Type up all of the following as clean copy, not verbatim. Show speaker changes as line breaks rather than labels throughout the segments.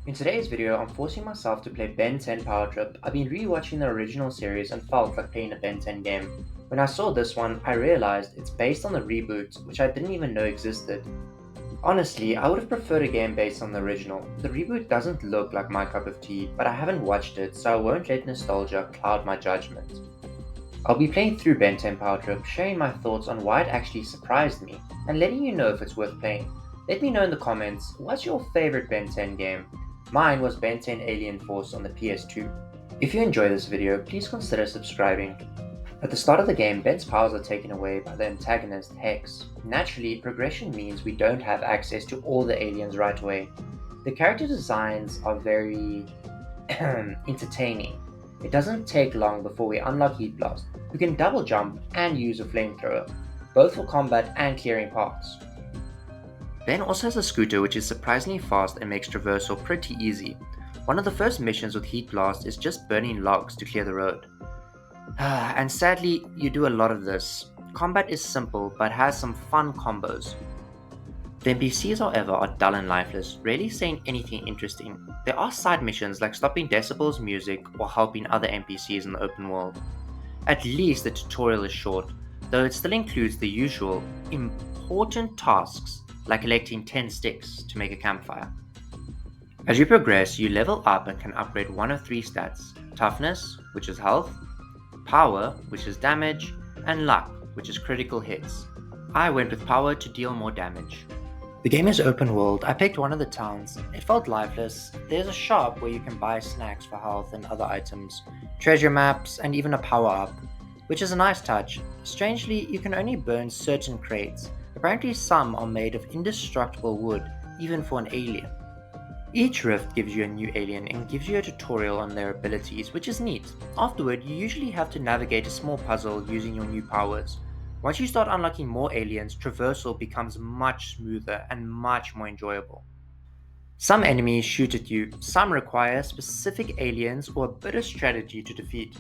In today's video, I'm forcing myself to play Ben 10 Power Trip. I've been rewatching the original series and felt like playing a Ben 10 game. When I saw this one, I realized it's based on the reboot, which I didn't even know existed. Honestly, I would have preferred a game based on the original. The reboot doesn't look like my cup of tea, but I haven't watched it, so I won't let nostalgia cloud my judgment. I'll be playing through Ben 10 Power Trip, sharing my thoughts on why it actually surprised me, and letting you know if it's worth playing. Let me know in the comments, what's your favorite Ben 10 game? Mine was Ben 10 Alien Force on the PS2. If you enjoy this video, please consider subscribing. At the start of the game, Ben's powers are taken away by the antagonist, Hex. Naturally, progression means we don't have access to all the aliens right away. The character designs are very entertaining. It doesn't take long before we unlock Heat Blast, who can double jump and use a flamethrower, both for combat and clearing paths. Ben also has a scooter which is surprisingly fast and makes traversal pretty easy. One of the first missions with Heat Blast is just burning logs to clear the road. And sadly, you do a lot of this. Combat is simple but has some fun combos. The NPCs, however, are dull and lifeless, rarely saying anything interesting. There are side missions like stopping Decibel's music or helping other NPCs in the open world. At least the tutorial is short, though it still includes the usual important tasks like collecting 10 sticks to make a campfire. As you progress, you level up and can upgrade one of three stats: toughness, which is health, power, which is damage, and luck, which is critical hits. I went with power to deal more damage. The game is open world. I picked one of the towns. It felt lifeless. There's a shop where you can buy snacks for health and other items, treasure maps, and even a power up, which is a nice touch. Strangely, you can only burn certain crates. Apparently some are made of indestructible wood, even for an alien. Each rift gives you a new alien and gives you a tutorial on their abilities, which is neat. Afterward, you usually have to navigate a small puzzle using your new powers. Once you start unlocking more aliens, traversal becomes much smoother and much more enjoyable. Some enemies shoot at you, some require specific aliens or a bit of strategy to defeat.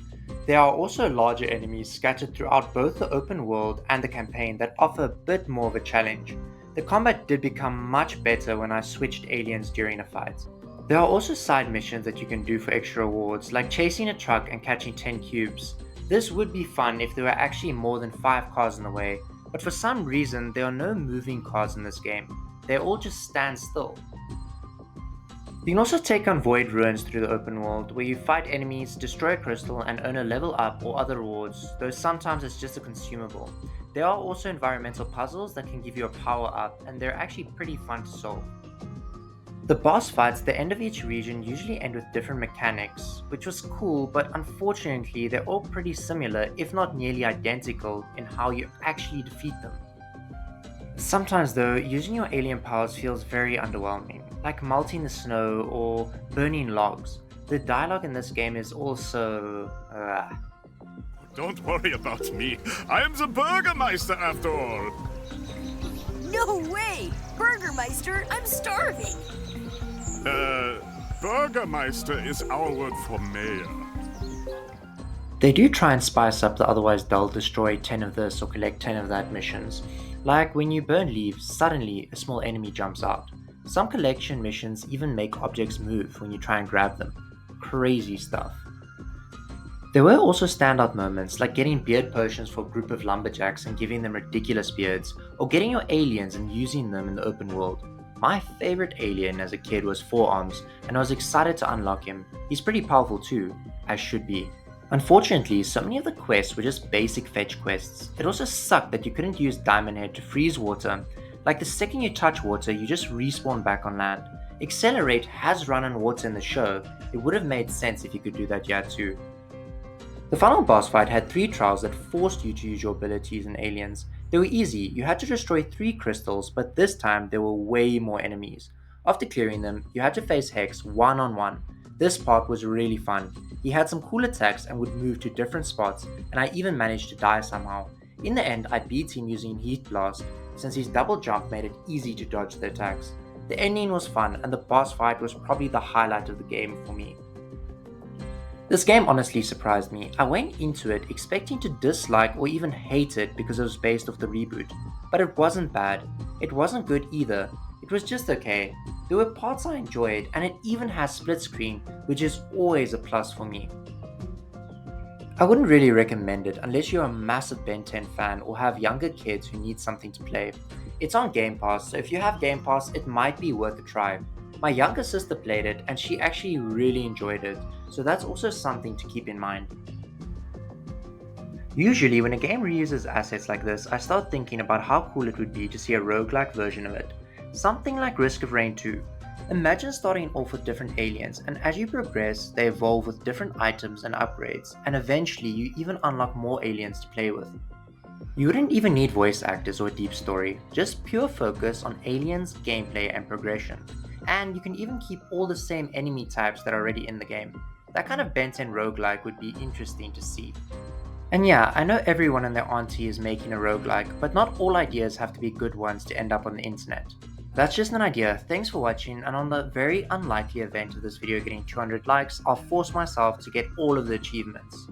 There are also larger enemies scattered throughout both the open world and the campaign that offer a bit more of a challenge. The combat did become much better when I switched aliens during a fight. There are also side missions that you can do for extra rewards, like chasing a truck and catching 10 cubes. This would be fun if there were actually more than 5 cars in the way, but for some reason there are no moving cars in this game. They all just stand still. You can also take on Void Ruins through the open world, where you fight enemies, destroy a crystal, and earn a level up or other rewards, though sometimes it's just a consumable. There are also environmental puzzles that can give you a power up, and they're actually pretty fun to solve. The boss fights at the end of each region usually end with different mechanics, which was cool, but unfortunately they're all pretty similar, if not nearly identical, in how you actually defeat them. Sometimes though, using your alien powers feels very underwhelming, like melting the snow or burning logs. The dialogue in this game is also...
Don't worry about me. I am the Burgermeister after all.
No way! Burgermeister, I'm starving!
Burgermeister is our word for mayor.
They do try and spice up the otherwise dull destroy 10 of this or collect 10 of that missions. Like when you burn leaves, suddenly a small enemy jumps out. Some collection missions even make objects move when you try and grab them. Crazy stuff. There were also standout moments like getting beard potions for a group of lumberjacks and giving them ridiculous beards, or getting your aliens and using them in the open world. My favorite alien as a kid was Four Arms, and I was excited to unlock him. He's pretty powerful too, as should be. Unfortunately, so many of the quests were just basic fetch quests. It also sucked that you couldn't use Diamond Head to freeze water. Like the second you touch water, you just respawn back on land. Accelerate has run on water in the show. It would have made sense if you could do that here too. The final boss fight had 3 trials that forced you to use your abilities and aliens. They were easy, you had to destroy 3 crystals, but this time there were way more enemies. After clearing them, you had to face Hex one-on-one. This part was really fun. He had some cool attacks and would move to different spots, and I even managed to die somehow. In the end, I beat him using Heat Blast, since his double jump made it easy to dodge the attacks. The ending was fun, and the boss fight was probably the highlight of the game for me. This game honestly surprised me. I went into it expecting to dislike or even hate it because it was based off the reboot, but it wasn't bad. It wasn't good either. It was just okay. There were parts I enjoyed, and it even has split screen, which is always a plus for me. I wouldn't really recommend it unless you're a massive Ben 10 fan or have younger kids who need something to play. It's on Game Pass, so if you have Game Pass, it might be worth a try. My younger sister played it and she actually really enjoyed it, so that's also something to keep in mind. Usually, when a game reuses assets like this, I start thinking about how cool it would be to see a roguelike version of it. Something like Risk of Rain 2. Imagine starting off with different aliens, and as you progress, they evolve with different items and upgrades, and eventually you even unlock more aliens to play with. You wouldn't even need voice actors or a deep story, just pure focus on aliens, gameplay, and progression. And you can even keep all the same enemy types that are already in the game. That kind of Ben 10 roguelike would be interesting to see. And yeah, I know everyone and their auntie is making a roguelike, but not all ideas have to be good ones to end up on the internet. That's just an idea. Thanks for watching, and on the very unlikely event of this video getting 200 likes, I'll force myself to get all of the achievements.